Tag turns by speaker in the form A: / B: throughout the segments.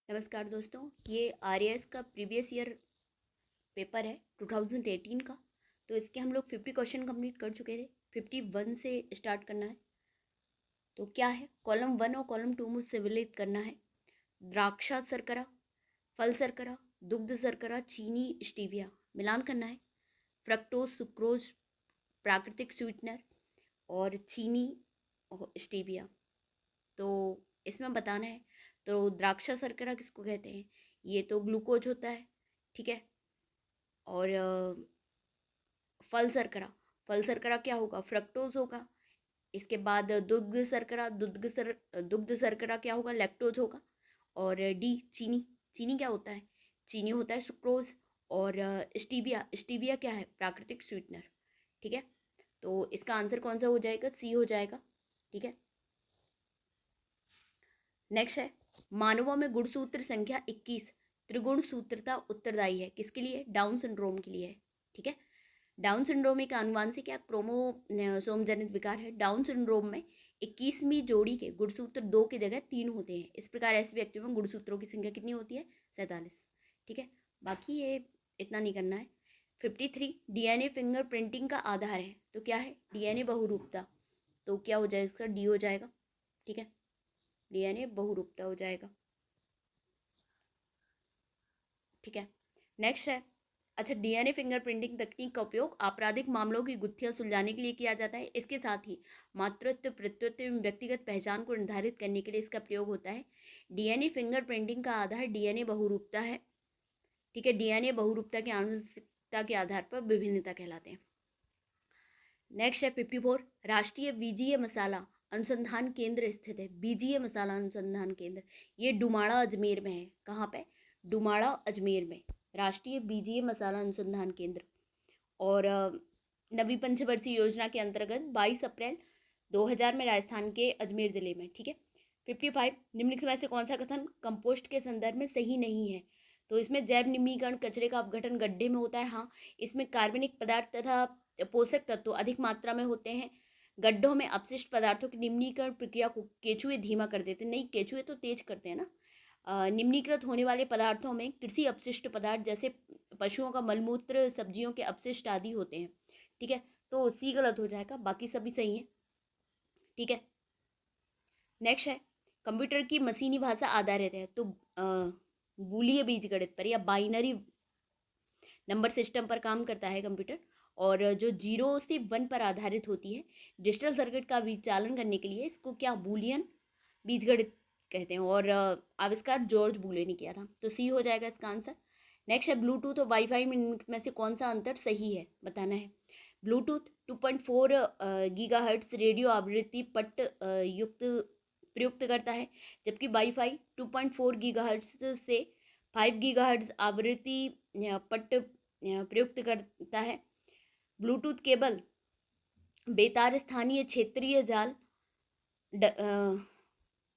A: नमस्कार दोस्तों, ये आरएएस का प्रीवियस ईयर पेपर है 2018 का। तो इसके हम लोग 50 क्वेश्चन कंप्लीट कर चुके थे। 51 से स्टार्ट करना है। तो क्या है, कॉलम 1 और कॉलम 2 में सम्मिलित करना है। द्राक्षा शर्करा, फल शर्करा, दुग्ध शर्करा, चीनी, स्टीविया मिलान करना है। फ्रक्टोज, सुक्रोज प्राकृतिक स्वीटनर और चीनी और स्टीविया। तो इसमें बताना है। तो द्राक्षा शर्करा किसको कहते हैं? ये तो ग्लूकोज होता है, ठीक है। और फल शर्करा, फल शर्करा क्या होगा? फ्रक्टोज होगा। इसके बाद दुग्ध शर्करा क्या होगा? लैक्टोज होगा। और डी चीनी, चीनी क्या होता है? चीनी होता है सुक्रोज। और स्टीविया, स्टीविया क्या है? प्राकृतिक स्वीटनर, ठीक है। तो इसका आंसर कौन सा हो जाएगा? सी हो जाएगा, ठीक है। नेक्स्ट है, मानवों में गुणसूत्र संख्या 21 त्रिगुण सूत्रता उत्तरदायी है। किसके लिए? डाउन सिंड्रोम के लिए है, ठीक है। डाउन सिंड्रोम एक आनुवांशिक या क्रोमोसोम जनित विकार है। डाउन सिंड्रोम में 21वीं जोड़ी के गुणसूत्र 2 की जगह 3 होते हैं। इस प्रकार ऐसे व्यक्तियों में गुणसूत्रों की संख्या कितनी होती है? 47, ठीक है। बाकी ये इतना नहीं करना है। 53, डीएनए फिंगर प्रिंटिंग का आधार है। तो क्या है? डीएनए बहुरूपता। तो क्या हो जाएगा? इसका डी हो जाएगा, ठीक है। डीएनए बहुरूपता हो जाएगा, ठीक है। नेक्स्ट है, अच्छा, डीएनए फिंगरप्रिंटिंग तकनीक का उपयोग आपराधिक मामलों की गुत्थियां सुलझाने के लिए किया जाता है। इसके साथ ही मातृत्व, पितृत्व एवं व्यक्तिगत पहचान को निर्धारित करने के लिए इसका प्रयोग होता है। डीएनए फिंगरप्रिंटिंग का आधार डीएनए बहुरूपता है, ठीक है। डीएनए बहुरूपता की आनुवंशिकता के आधार पर विभिन्नता कहलाते हैं। नेक्स्ट है 54, राष्ट्रीय बीजीय मसाला अनुसंधान केंद्र स्थित है। बीजीय मसाला अनुसंधान केंद्र ये डुमाड़ा अजमेर में है। कहाँ पे? डुमाड़ा अजमेर में राष्ट्रीय बीजीय मसाला अनुसंधान केंद्र। और नवी पंचवर्षीय योजना के अंतर्गत 22 अप्रैल 2000 में राजस्थान के अजमेर जिले में, ठीक है। 55, निम्नलिखित में से कौन सा कथन कंपोस्ट के संदर्भ में सही नहीं है? तो इसमें जैव निम्नीकरण कचरे का अपघटन गड्ढे में होता है, हाँ। इसमें कार्बनिक पदार्थ तथा पोषक तत्व अधिक मात्रा में होते हैं। गड्ढों में अपशिष्ट पदार्थों की निम्नीकरण प्रक्रिया को केचुए धीमा कर देते हैं। नहीं, केचुए तो तेज करते हैं ना। निम्नीकृत होने वाले पदार्थों में कृषि अपशिष्ट पदार्थ जैसे पशुओं का मलमूत्र, सब्जियों के अपशिष्ट आदि होते हैं, ठीक है। तो सी गलत हो जाएगा, बाकी सभी सही है, ठीक है। नेक्स्ट है, कंप्यूटर की मशीनी भाषा आधारित है। तो बूलिय बीजगणित पर या बाइनरी नंबर सिस्टम पर काम करता है कंप्यूटर, और जो 0 से 1 पर आधारित होती है। डिजिटल सर्किट का विचालन करने के लिए इसको क्या? बूलियन बीजगणित कहते हैं। और आविष्कार जॉर्ज बूले ने किया था। तो सी हो जाएगा इसका आंसर। नेक्स्ट है, ब्लूटूथ और वाईफाई में से कौन सा अंतर सही है? बताना है। ब्लूटूथ 2.4 गीगाहर्ट्ज रेडियो आवृत्ति पट्ट युक्त प्रयुक्त करता है, जबकि वाईफाई 2.4 गीगाहर्ट्ज से 5 गीगाहर्ट्ज आवृत्ति पट्ट प्रयुक्त करता है। ब्लूटूथ केबल बेतार स्थानीय क्षेत्रीय जाल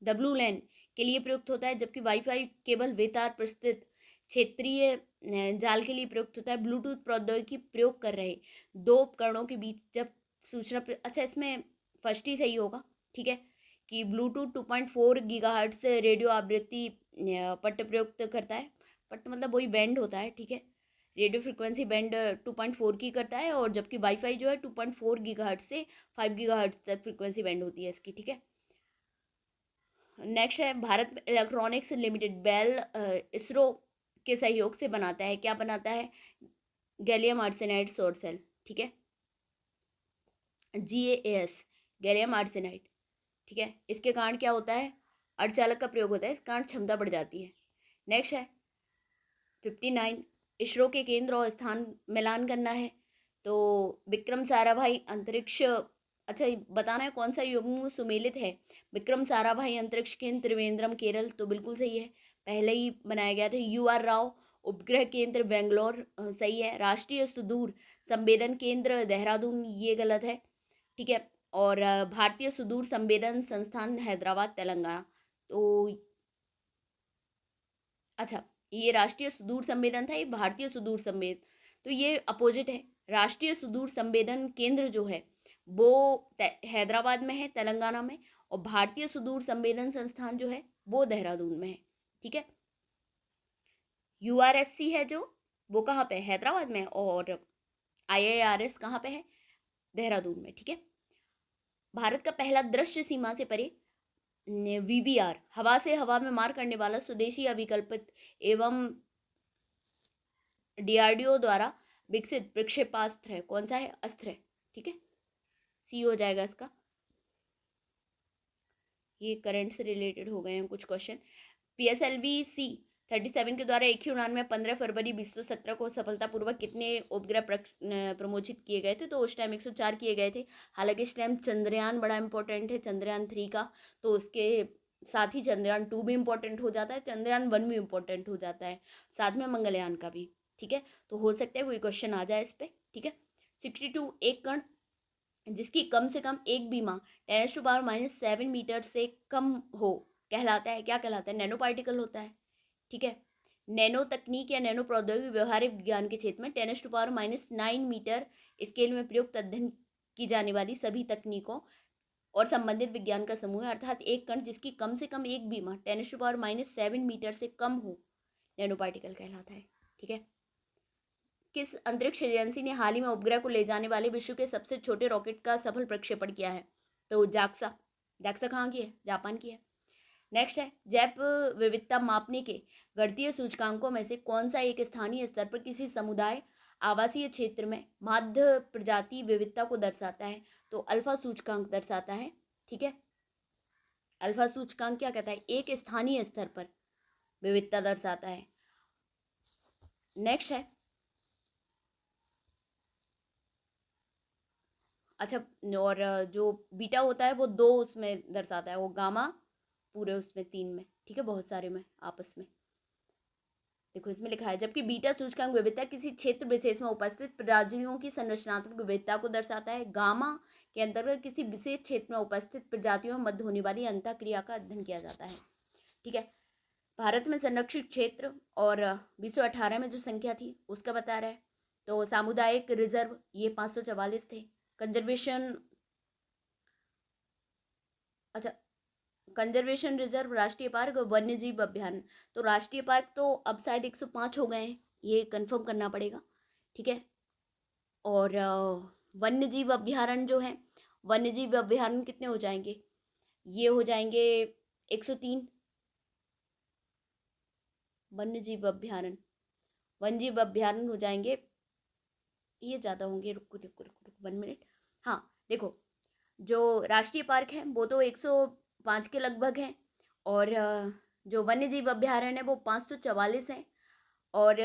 A: डब्लू लैन के लिए प्रयुक्त होता है, जबकि वाईफाई केबल बेतार प्रस्तुत क्षेत्रीय जाल के लिए प्रयुक्त होता है। ब्लूटूथ प्रौद्योगिकी प्रयोग कर रहे दो उपकरणों के बीच जब सूचना अच्छा, इसमें फर्स्ट ही सही होगा, ठीक है, कि ब्लूटूथ 2.4 गीगाहर्ट्ज से रेडियो आवृत्ति पट्ट प्रयुक्त करता है। पट्ट मतलब वही बैंड होता है, ठीक है। रेडियो फ्रिक्वेंसी बैंड 2.4 की करता है, और जबकि वाईफाई जो है 2.4 गीगाहर्ट्ज से 5 गीगाहर्ट्ज तक फ्रिक्वेंसी बैंड होती है इसकी, ठीक है। नेक्स्ट है, Bharat Electronics Limited BEL ISRO के सहयोग से बनाता है। क्या बनाता है? गैलियम आर्सेनाइड सौर सेल, ठीक है। GaAs गैलियम आर्सेनाइड, ठीक है। इसके कारण क्या होता है? अर्धचालक का प्रयोग होता है, इस कारण क्षमता बढ़ जाती है। नेक्स्ट है 59, इसरो के केंद्र और स्थान मिलान करना है। तो विक्रम साराभाई अंतरिक्ष, अच्छा बताना है कौन सा युग्म सुमेलित है। विक्रम साराभाई अंतरिक्ष केंद्र त्रिवेंद्रम केरल, तो बिल्कुल सही है, पहले ही बनाया गया था। UR राव उपग्रह केंद्र बेंगलोर, सही है। राष्ट्रीय सुदूर संवेदन केंद्र देहरादून, ये गलत है, ठीक है। और भारतीय सुदूर संवेदन संस्थान हैदराबाद तेलंगाना। तो अच्छा, ये राष्ट्रीय सुदूर संवेदन था, ये भारतीय सुदूर संवेदन, तो ये अपोजिट है। राष्ट्रीय सुदूर संवेदन केंद्र जो है वो हैदराबाद में है, तेलंगाना में, और भारतीय सुदूर संवेदन संस्थान जो है वो देहरादून में है, ठीक है। URSC है जो, वो कहाँ पे है? हैदराबाद में। और IIRS कहाँ पे है? देहरादून में। ठीक है। भारत का पहला दृश्य सीमा से परे VBR, हवा से हवा में मार करने वाला स्वदेशी अविकल्पित एवं DRDO द्वारा विकसित प्रक्षेपास्त्र है। कौन सा है? अस्त्र है। ठीक है, C हो जाएगा इसका। ये करंट से रिलेटेड हो गए हैं कुछ क्वेश्चन। PSLV-C-37 के द्वारा एक ही उड़ान में 15 फरवरी 2017 को सफलतापूर्वक कितने उपग्रह प्रमोचित किए गए थे? तो उस टाइम 104 किए गए थे। हालांकि इस टाइम चंद्रयान बड़ा इंपॉर्टेंट है, चंद्रयान 3 का, तो उसके साथ ही चंद्रयान 2 भी इम्पोर्टेंट हो जाता है, चंद्रयान 1 भी इम्पोर्टेंट हो जाता है, साथ में मंगलयान का भी। ठीक है, तो हो सकता है कोई क्वेश्चन आ जाए इस पर। ठीक है। 62, एक कण जिसकी कम से कम एक बीमा 10⁻⁻7 मीटर से कम हो कहलाता है, क्या कहलाता है? नैनो पार्टिकल होता है। ठीक है। नैनो तकनीक या नैनो प्रौद्योगिकी व्यवहारिक विज्ञान के क्षेत्र में 10⁻⁹ मीटर स्केल में प्रयुक्त अध्ययन की जाने वाली सभी तकनीकों और संबंधित विज्ञान का समूह है। अर्थात एक कण जिसकी कम से कम एक बीमा 10⁻⁷ मीटर से कम हो नैनो पार्टिकल कहलाता है। ठीक है। किस अंतरिक्ष एजेंसी ने हाल ही में उपग्रह को ले जाने वाले विश्व के सबसे छोटे रॉकेट का सफल प्रक्षेपण किया है? तो जाक्सा। जाक्सा कहाँ की है? जापान की है। नेक्स्ट है, जैव विविधता मापने के गणितीय सूचकांकों में से कौन सा एक स्थानीय स्तर पर किसी समुदाय आवासीय क्षेत्र में माध्य प्रजाति विविधता को दर्शाता है? तो अल्फा सूचकांक दर्शाता है। ठीक है। अल्फा सूचकांक क्या कहता है? एक स्थानीय स्तर पर विविधता दर्शाता है। नेक्स्ट है, अच्छा, और जो बीटा होता है वो 2 उसमें दर्शाता है, वो गामा पूरे उसमें 3 में। ठीक है, बहुत सारे में आपस में। देखो इसमें लिखा है, जबकि बीटा सूचकांक विविधता किसी क्षेत्र विशेष में उपस्थित प्रजातियों की संरचनात्मक विविधता को दर्शाता है। गामा के अंतर्गत किसी विशेष क्षेत्र में उपस्थित प्रजातियों में मध्य होने वाली अंतःक्रिया का अध्ययन किया जाता है। ठीक है। भारत में संरक्षित क्षेत्र और 2018 में जो संख्या थी उसका बता रहा है। तो सामुदायिक रिजर्व ये 544 थे। कंजर्वेशन, अच्छा, कंजर्वेशन रिजर्व, राष्ट्रीय पार्क और वन्य जीव अभ्यारण्य। तो राष्ट्रीय पार्क तो अब शायद 105 हो गए हैं, ये कंफर्म करना पड़ेगा। ठीक है। और वन्य जीव अभ्यारण्य जो है, वन्य जीव अभ्यारण्य कितने हो जाएंगे? ये हो जाएंगे 103 वन्य जीव अभ्यारण्य। वन्य जीव अभ्यारण्य हो जाएंगे, ये ज़्यादा होंगे। रुको रुको रुको रुको 1 मिनट। हाँ देखो, जो राष्ट्रीय पार्क है वो तो 105 के लगभग हैं, और जो वन्य जीव अभ्यारण्य है वो 544 हैं, और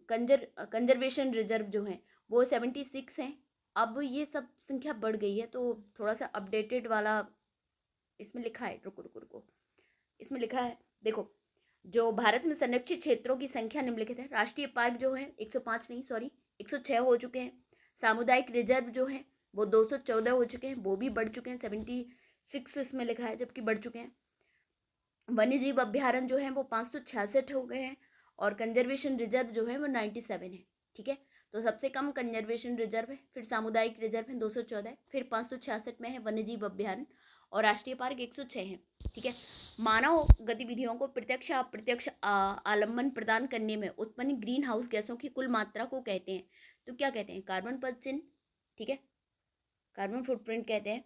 A: कंजर्वेशन रिजर्व जो है वो 76 हैं। अब ये सब संख्या बढ़ गई है, तो थोड़ा सा अपडेटेड वाला इसमें लिखा है। रुको रुको रुको, इसमें लिखा है, देखो, जो भारत में संरक्षित क्षेत्रों की संख्या निम्नलिखित है। राष्ट्रीय पार्क जो है 105 नहीं, सॉरी, 106 हो चुके हैं। सामुदायिक रिजर्व जो है वो 214 हो चुके हैं, वो भी बढ़ चुके हैं। 76 इसमें लिखा है, जबकि बढ़ चुके हैं। वन्य जीव अभ्यारण्य जो है वो 566 हो गए हैं, और कंजर्वेशन रिजर्व जो है वो 97 है। ठीक है। तो सबसे कम कंजर्वेशन रिजर्व है, फिर सामुदायिक रिजर्व है 214 है, फिर 566 में है वन्य जीव अभ्यारण्य, और राष्ट्रीय पार्क 106 है। ठीक है। मानव गतिविधियों को प्रत्यक्ष या अप्रत्यक्ष आलम्बन प्रदान करने में उत्पन्न ग्रीन हाउस गैसों की कुल मात्रा को कहते हैं। तो क्या कहते हैं? कार्बन पदचिन्ह। ठीक है, कार्बन फुटप्रिंट कहते हैं।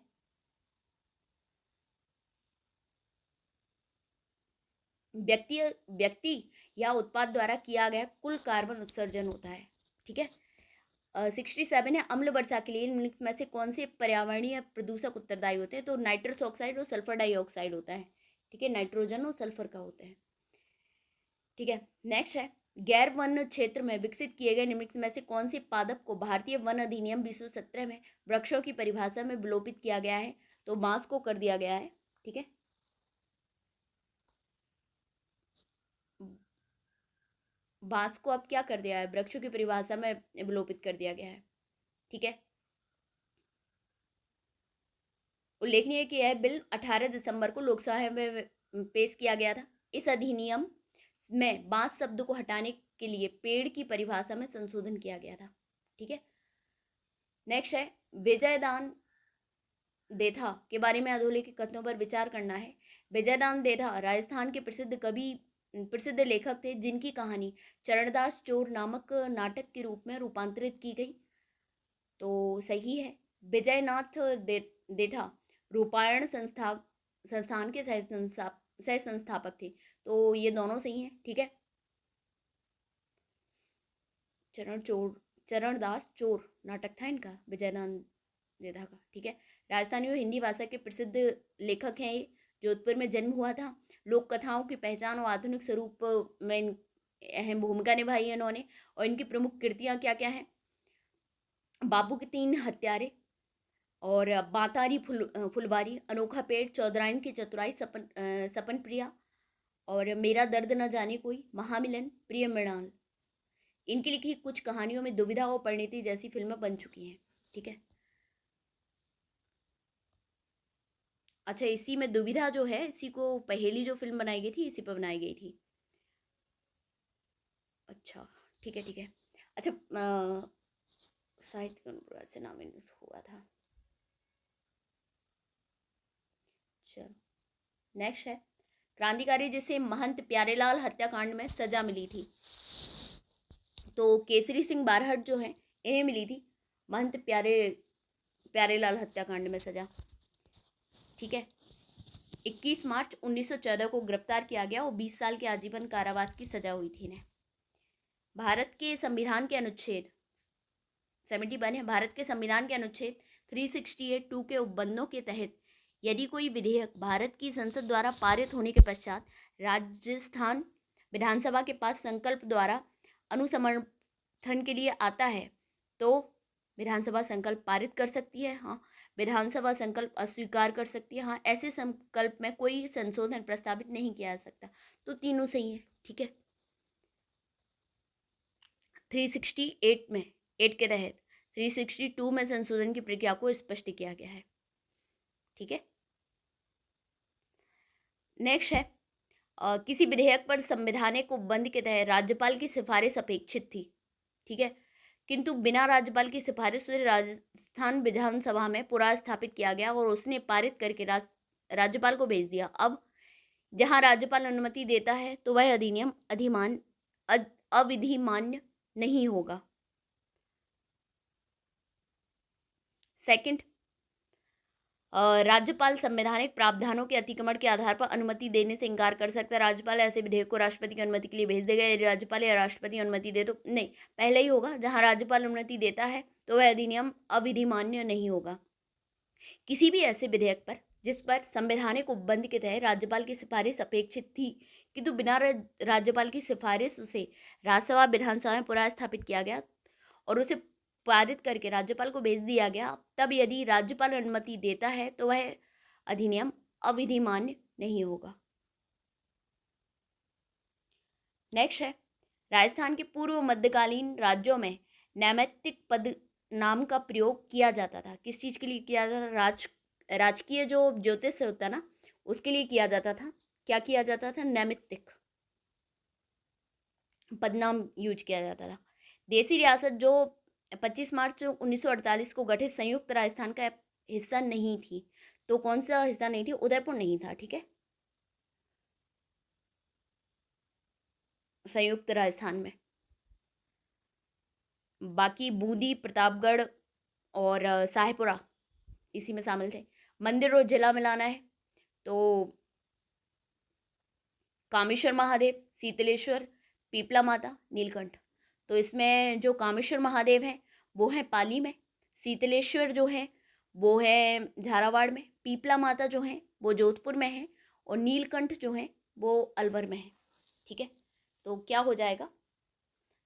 A: व्यक्ति या उत्पाद द्वारा किया गया कुल कार्बन उत्सर्जन होता है। ठीक है। 67 है, अम्ल वर्षा के लिए निम्नलिखित में से कौन से पर्यावरणीय प्रदूषक उत्तरदायी होते हैं? तो नाइट्रस ऑक्साइड और सल्फर डाइऑक्साइड होता है। ठीक है, नाइट्रोजन और सल्फर का होता है। ठीक है। नेक्स्ट है, गैर वन क्षेत्र में विकसित किए गए निम्नलिखित में से कौन से पादप को भारतीय वन अधिनियम 2017 में वृक्षों की परिभाषा में विलोपित किया गया है? तो बांस को कर दिया गया है। ठीक है, बांस को अब क्या कर दिया है? वृक्षों की परिभाषा में विलोपित कर दिया गया है। ठीक है। उल्लेखनीय है कि यह बिल 18 दिसंबर को लोकसभा में पेश किया गया था। इस अधिनियम में बांस शब्द को हटाने के लिए पेड़ की परिभाषा में संशोधन किया गया था। ठीक है। नेक्स्ट है, विजयदान देथा के बारे में अधोलिखित कथनों पर विचार करना है। विजयदान देथा राजस्थान के प्रसिद्ध कवि प्रसिद्ध लेखक थे जिनकी कहानी चरणदास चोर नामक नाटक के रूप में रूपांतरित की गई? तो सही है, विजयनाथ देठा रूपायण संस्थान के सह संस्थापक थे। तो ये दोनों सही हैं, ठीक है। चरणदास चोर नाटक था इनका, विजयनाथ देठा का, ठीक है। राजस्थानी और हिंदी भाषा के प्रसिद्ध लेखक हैं ये। जोधपुर में जन्म हुआ था। लोक कथाओं की पहचान और आधुनिक स्वरूप में अहम भूमिका निभाई है इन्होंने। और इनकी प्रमुख कृतियाँ क्या क्या हैं? बाबू के 3 हत्यारे, और बातारी फुलवारी, अनोखा पेड़, चौधराइन की चतुराई, सपन प्रिया, और मेरा दर्द न जाने कोई, महामिलन, प्रिय मृणाल। इनकी लिखी कुछ कहानियों में दुविधा और परिणीति जैसी फिल्में बन चुकी हैं, ठीक है। अच्छा, इसी में दुविधा जो है, इसी को पहेली जो फिल्म बनाई गई थी, इसी पर बनाई गई थी। अच्छा, ठीक है, ठीक है। अच्छा, साहित्य से नाम हुआ था। चलो, नेक्स्ट है क्रांतिकारी जिसे महंत प्यारेलाल हत्याकांड में सजा मिली थी। तो केसरी सिंह बारहट जो है, इन्हें मिली थी महंत प्यारेलाल हत्याकांड में सजा, ठीक है। 21 मार्च 1914 को गिरफ्तार किया गया और 20 साल के आजीवन कारावास की सजा हुई थी इन्हें। भारत के संविधान के अनुच्छेद 71 है। भारत के संविधान के अनुच्छेद 368(2) के उपबंधों के तहत यदि कोई विधेयक भारत की संसद द्वारा पारित होने के पश्चात राजस्थान विधानसभा के पास संकल्प द्वारा अनुसमर्थन के लिए आता है तो विधानसभा संकल्प पारित कर सकती है। हाँ, विधानसभा संकल्प अस्वीकार कर सकती है। हाँ, ऐसे संकल्प में कोई संशोधन प्रस्तावित नहीं किया जा सकता। तो तीनों सही है, ठीक है। 368 में 8 के तहत 362 में संशोधन की प्रक्रिया को स्पष्ट किया गया है, ठीक है। नेक्स्ट है किसी विधेयक पर संवैधानिक उपबंध के तहत राज्यपाल की सिफारिश अपेक्षित थी, ठीक है, किंतु बिना राज्यपाल की सिफारिश से राजस्थान विधानसभा में पुरा स्थापित किया गया और उसने पारित करके राज्यपाल को भेज दिया। अब जहां राज्यपाल अनुमति देता है तो वह अधिनियम अविधिमान्य नहीं होगा। सेकंड, राज्यपाल संवैधानिक प्रावधानों के अतिक्रमण के आधार पर अनुमति देने से इनकार कर सकता है। राज्यपाल ऐसे विधेयक को राष्ट्रपति की अनुमति के लिए भेज देगा। यदि राज्यपाल या राष्ट्रपति अनुमति दे तो नहीं, पहले ही होगा। जहां राज्यपाल अनुमति देता है तो वह अधिनियम अविधिमान्य नहीं होगा। किसी भी ऐसे विधेयक पर जिस पर संवैधानिक उपबंध के तहत राज्यपाल की सिफारिश अपेक्षित थी किंतु बिना राज्यपाल की सिफारिश उसे राज्यसभा विधानसभा में पुनः स्थापित किया गया और उसे पारित करके राज्यपाल को भेज दिया गया, तब यदि राज्यपाल अनुमति देता है तो वह अधिनियम अविधिमान्य नहीं होगा। नेक्स्ट है राजस्थान के पूर्व मध्यकालीन राज्यों में नैमित्तिक पद नाम का प्रयोग किया जाता था। किस चीज के लिए किया जाता था? राजकीय जो ज्योतिष होता ना, उसके लिए किया जाता था। क्या किया जाता था? नैमित्तिक पदनाम यूज किया जाता था। देसी रियासत जो 25 मार्च 1948 को गठित संयुक्त राजस्थान का हिस्सा नहीं थी। तो कौन सा हिस्सा नहीं थी? उदयपुर नहीं था, ठीक है, संयुक्त राजस्थान में। बाकी बूंदी, प्रतापगढ़ और शाहपुरा इसी में शामिल थे। मंदिर और जिला मिलाना है तो कामेश्वर महादेव, शीतलेश्वर, पीपला माता, नीलकंठ। तो इसमें जो कामेश्वर महादेव हैं वो है पाली में, शीतलेश्वर जो है वो है झालावाड़ में, पीपला माता जो है वो जोधपुर में है और नीलकंठ जो है वो अलवर में है, ठीक है। तो क्या हो जाएगा?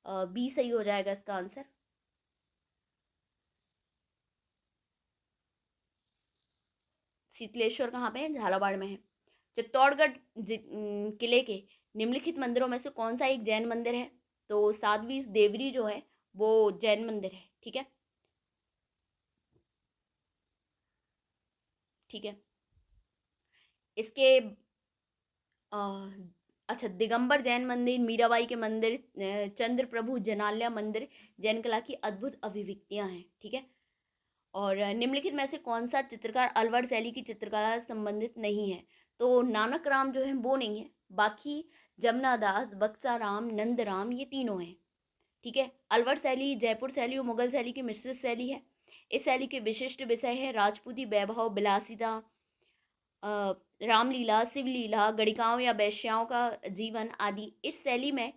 A: बी सही हो जाएगा इसका आंसर। शीतलेश्वर कहाँ पे है? झालावाड़ में है। चित्तौड़गढ़ किले के निम्नलिखित मंदिरों में से कौन सा एक जैन मंदिर है? तो साध्वी देवरी जो है वो जैन मंदिर है, ठीक है, ठीक है। इसके अच्छा, दिगंबर जैन मंदिर, मीराबाई के मंदिर, चंद्र प्रभु जनाल्या मंदिर जैन कला की अद्भुत अभिव्यक्तियां हैं, ठीक है। और निम्नलिखित में से कौन सा चित्रकार अलवर शैली की चित्रकला से संबंधित नहीं है? तो नानक राम जो है वो नहीं है। बाकी जमुना दास, बक्सा राम, नंद राम, ये तीनों हैं। ठीक है। अलवर शैली जयपुर शैली और मुगल शैली की मिश्रित शैली है। इस शैली के विशिष्ट विषय है राजपूती वैभव, विलासिता, रामलीला, शिवलीला, गणिकाओं या वैश्याओं का जीवन आदि। इस शैली में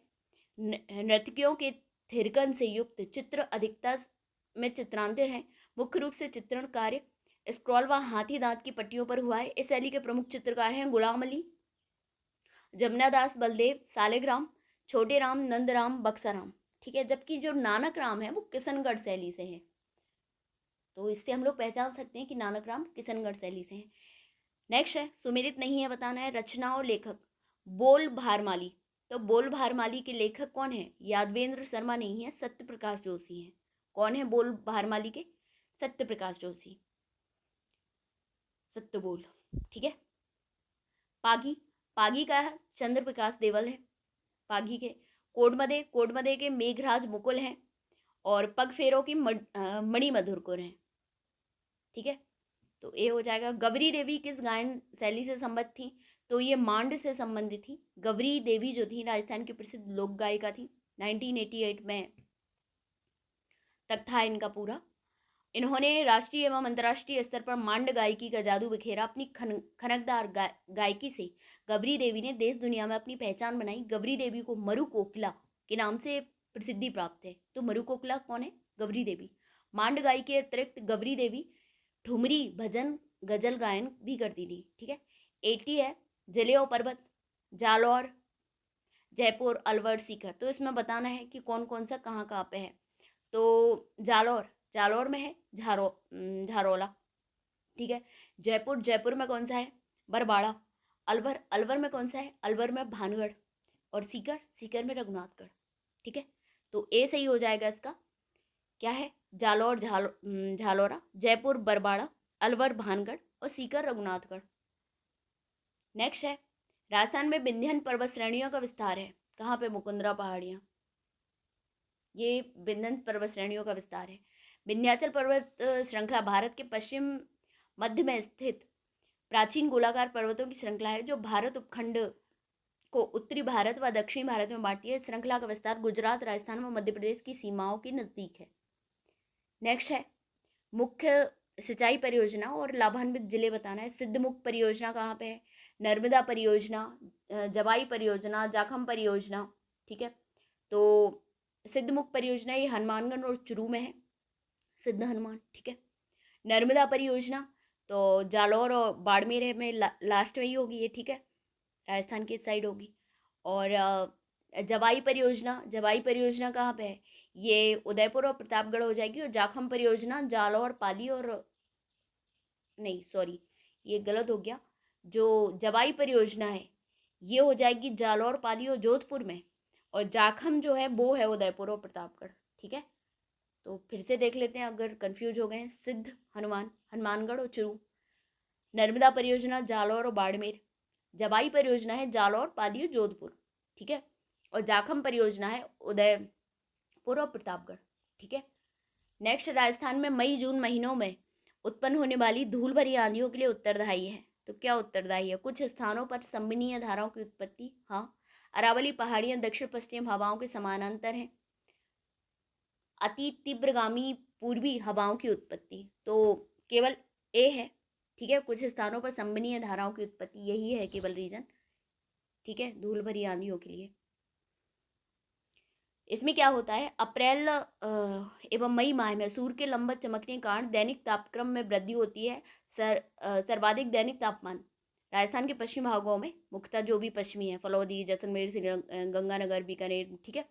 A: नर्तकियों के थिरकन से युक्त चित्र अधिकता में चित्रांतर हैं। मुख्य रूप से चित्रण कार्य स्क्रॉल व हाथी दांत की पट्टियों पर हुआ है। इस शैली के प्रमुख चित्रकार हैं गुलाम अली, जमुना दास, बलदेव, सालिग्राम, छोटे राम, नंदराम, बक्साराम। ठीक है। जबकि जो नानक राम है वो किशनगढ़ शैली से है। तो इससे हम लोग पहचान सकते हैं कि नानक राम किशनगढ़ शैली से हैं। नेक्स्ट है सुमेलित नहीं है, बताना है रचना और लेखक। बोल भारमाली। तो बोल भारमाली के लेखक कौन है? यादवेंद्र शर्मा नहीं है, सत्य प्रकाश जोशी हैं। कौन है बोल भारमाली के? सत्य प्रकाश जोशी, सत्य बोल। ठीक है। पागी, पागी का चंद्र प्रकाश देवल है। पागी के कोडमदे के मेघराज मुकुल हैं और पगफेरों की मणि मधुरकुर हैं। ठीक है। तो ये हो जाएगा। गवरी देवी किस गायन शैली से संबद्ध थी? तो ये मांड से संबंधित थी। गवरी देवी जो थी राजस्थान की प्रसिद्ध लोक गायिका थी। 1988 में तक था इनका पूरा। इन्होंने राष्ट्रीय एवं अंतर्राष्ट्रीय स्तर पर मांड गायकी का जादू बिखेरा। अपनी खनकदार गायकी से गवरी देवी ने देश दुनिया में अपनी पहचान बनाई। गवरी देवी को मरु कोकिला के नाम से प्रसिद्धि प्राप्त है। तो मरु कोकिला कौन है? गवरी देवी। मांड गायकी के अतिरिक्त गवरी देवी ठुमरी, भजन, गजल गायन भी करती थी। ठीक है। 80 है जिले पर्वत, जालौर, जयपुर, अलवर, सीकर। तो इसमें बताना है कि कौन कौन सा कहाँ पे है। तो जालौर में है झारोला। ठीक है। जयपुर में कौन सा है? बरबाड़ा। अलवर में कौन सा है? अलवर में भानगढ़। और सीकर में रघुनाथगढ़। ठीक है। तो ए सही हो जाएगा इसका। क्या है? जालौर झालोरा, जयपुर बरबाड़ा, अलवर भानगढ़ और सीकर रघुनाथगढ़। नेक्स्ट है राजस्थान में विंध्यन पर्वत श्रेणियों का विस्तार है। कहाँ पे? मुकुंदरा पहाड़ियाँ। ये विंध्यन पर्वत श्रेणियों का विस्तार है। विंध्याचल पर्वत श्रृंखला भारत के पश्चिम मध्य में स्थित प्राचीन गोलाकार पर्वतों की श्रृंखला है जो भारत उपखंड को उत्तरी भारत व दक्षिणी भारत में बांटती है। श्रृंखला का विस्तार गुजरात, राजस्थान व मध्य प्रदेश की सीमाओं के नजदीक है। नेक्स्ट है मुख्य सिंचाई परियोजना और लाभान्वित जिले बताना है। सिद्धमुख परियोजना कहाँ पे है? नर्मदा परियोजना, जवाई परियोजना, जाखम परियोजना। ठीक है। तो सिद्धमुख परियोजना ये हनुमानगढ़ और चुरू में है, सिद्ध हनुमान। ठीक है। नर्मदा परियोजना तो जालौर और बाड़मेर में लास्ट में ही होगी ये। ठीक है। राजस्थान की साइड होगी। और जवाई परियोजना कहाँ पे है? ये उदयपुर और प्रतापगढ़ हो जाएगी। और जाखम परियोजना जालौर, पाली और नहीं सॉरी ये गलत हो गया। जो जवाई परियोजना है ये हो जाएगी जालौर, पाली और जोधपुर में। और जाखम जो है वो है उदयपुर और प्रतापगढ़। ठीक है। तो फिर से देख लेते हैं अगर कंफ्यूज हो गए हैं। सिद्ध हनुमानगढ़ और चुरू। नर्मदा परियोजना जालौर और बाड़मेर। जवाई परियोजना है जालौर, पाली और जोधपुर। ठीक है। और जाखम परियोजना है उदयपुर और प्रतापगढ़। ठीक है। नेक्स्ट राजस्थान में मई जून महीनों में उत्पन्न होने वाली धूल भरी आंधियों के लिए उत्तरदायी है। तो क्या उत्तरदायी है? कुछ स्थानों पर संवहनीय धाराओं की उत्पत्ति। हाँ। अरावली पहाड़ियाँ दक्षिण पश्चिम हवाओं के समानांतर हैं। अति तीव्रगामी पूर्वी हवाओं की उत्पत्ति। तो केवल ए है। ठीक है। कुछ स्थानों पर संवहनीय धाराओं की उत्पत्ति, यही है केवल रीजन। ठीक है। धूल भरी आंधियों के लिए इसमें क्या होता है? अप्रैल एवं मई माह में सूर्य के लंबत चमकने के कारण दैनिक तापक्रम में वृद्धि होती है। सर्वाधिक दैनिक तापमान राजस्थान के पश्चिमी भागों में, मुख्यतः जो भी पश्चिमी है, फलौदी, जैसलमेर, गंगानगर, बीकानेर। ठीक है।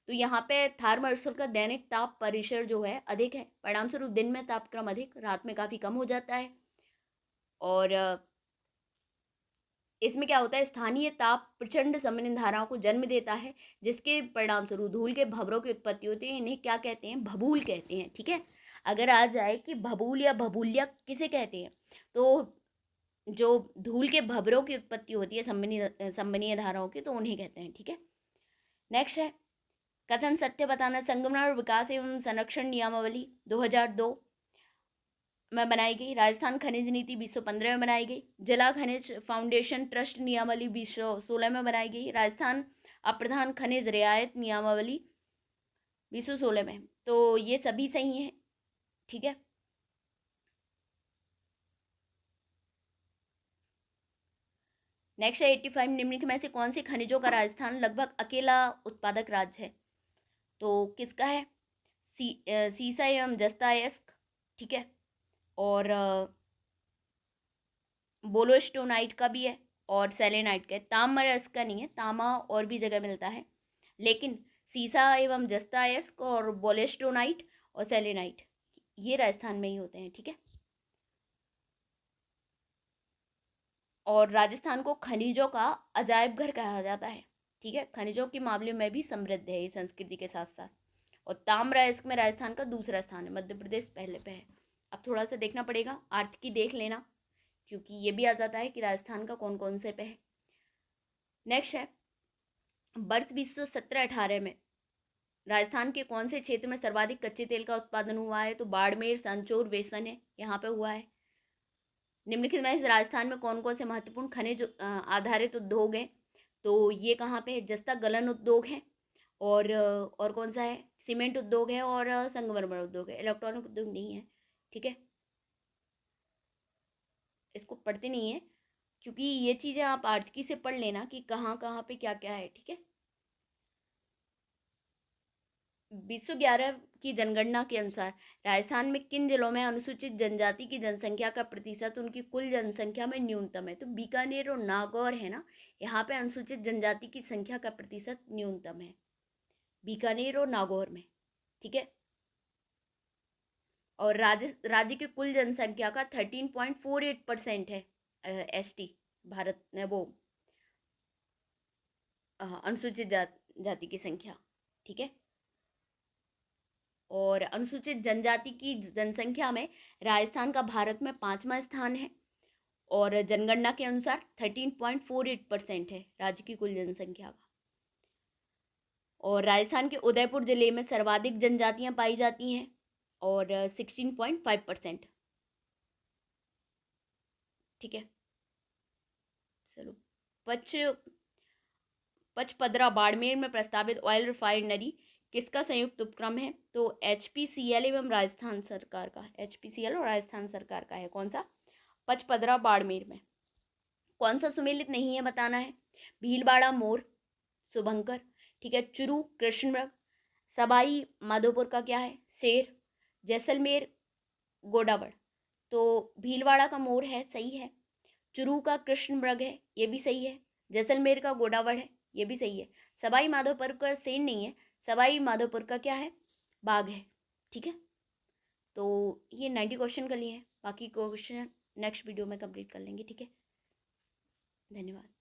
A: तो यहाँ पे थार मरुस्थल का दैनिक ताप परिसर जो है अधिक है। परिणामस्वरूप दिन में तापक्रम अधिक, रात में काफ़ी कम हो जाता है। और इसमें क्या होता है? स्थानीय ताप प्रचंड संवहन धाराओं को जन्म देता है जिसके परिणाम स्वरूप धूल के भंवरों की उत्पत्ति होती है। इन्हें क्या कहते हैं? भभूल कहते हैं। ठीक है। अगर आ जाए कि भभूल या भभूलिया किसे कहते हैं, तो जो धूल के भंवरों की उत्पत्ति होती है संवहनीय धाराओं की, तो उन्हें कहते हैं। ठीक है। नेक्स्ट है कथन सत्य बताना। संगमरमर विकास एवं संरक्षण नियमावली 2002 में बनाई गई। राजस्थान खनिज नीति 2015 में बनाई गई। जिला खनिज फाउंडेशन ट्रस्ट नियमावली 2016 में बनाई गई। राजस्थान अप्रधान खनिज रियायत नियमावली 2016 में। तो ये सभी सही हैं, ठीक है। नेक्स्ट है 85, निम्नलिखित में से कौन से खनिजों का राजस्थान लगभग अकेला उत्पादक राज्य है? तो किसका है? सीसा एवं जस्ता अयस्क, ठीक है, और बोलोस्टोनाइट का भी है और सेलेनाइट का है। ताम्रस्क का नहीं है, तांबा और भी जगह मिलता है, लेकिन सीसा एवं जस्ता अयस्क और बोलोस्टोनाइट और सेलेनाइट ये राजस्थान में ही होते हैं, ठीक है। और राजस्थान को खनिजों का अजायब घर कहा जाता है, ठीक है। खनिजों के मामले में भी समृद्ध है ये संस्कृति के साथ साथ। और ताम्रस्क में राजस्थान का दूसरा स्थान है, मध्य प्रदेश पहले पे है। अब थोड़ा सा देखना पड़ेगा, आर्थिकी देख लेना, क्योंकि ये भी आ जाता है कि राजस्थान का कौन कौन से पे है। नेक्स्ट है वर्ष 2017-18 में राजस्थान के कौन से क्षेत्र में सर्वाधिक कच्चे तेल का उत्पादन हुआ है? तो बाड़मेर, सांचौर, वेसन है, यहाँ पे हुआ है। निम्नलिखित में राजस्थान में कौन कौन से महत्वपूर्ण खनिज आधारित उद्योग हैं? तो ये कहाँ पे है? जस्ता गलन उद्योग है, और कौन सा है? सीमेंट उद्योग है, और संगमरमर उद्योग है। इलेक्ट्रॉनिक उद्योग नहीं है, ठीक है। इसको पढ़ते नहीं है, क्योंकि ये चीज़ें आप आर्थिकी से पढ़ लेना कि कहाँ कहाँ पे क्या क्या है, ठीक है। 2011 की जनगणना के अनुसार राजस्थान में किन जिलों में अनुसूचित जनजाति की जनसंख्या का प्रतिशत उनकी कुल जनसंख्या में न्यूनतम है? तो बीकानेर और नागौर है ना, यहाँ पे अनुसूचित जनजाति की संख्या का प्रतिशत न्यूनतम है, बीकानेर और नागौर में, ठीक है। और राज्य की कुल जनसंख्या का 13.48% है ST भारत में, वो अनुसूचित जाति की संख्या, ठीक है। और अनुसूचित जनजाति की जनसंख्या में राजस्थान का भारत में 5वां स्थान है, और जनगणना के अनुसार 13.48% है राज्य की कुल जनसंख्या का। और राजस्थान के उदयपुर जिले में सर्वाधिक जनजातियां पाई जाती हैं, और 16.5%, ठीक है। चलो, पचपदरा बाड़मेर में प्रस्तावित ऑयल रिफाइनरी किसका संयुक्त उपक्रम है? तो HPCL एवं राजस्थान सरकार का, HPCL और राजस्थान सरकार का है। कौन सा? पचपदरा बाड़मेर में। कौन सा सुमेलित नहीं है बताना है? भीलवाड़ा मोर, शुभंकर, ठीक है। चुरू कृष्णमृग, सवाई माधोपुर का क्या है? शेर, जैसलमेर गोडावड़। तो भीलवाड़ा का मोर है, सही है। चुरू का कृष्णमृग है, ये भी सही है। जैसलमेर का गोडावड़ है, ये भी सही है। सवाई माधोपुर का शेर नहीं है, सवाई माधोपुर का क्या है? बाघ है, ठीक है। तो ये 90 क्वेश्चन कर लिए हैं, बाकी क्वेश्चन नेक्स्ट वीडियो में कंप्लीट कर लेंगे, ठीक है। धन्यवाद।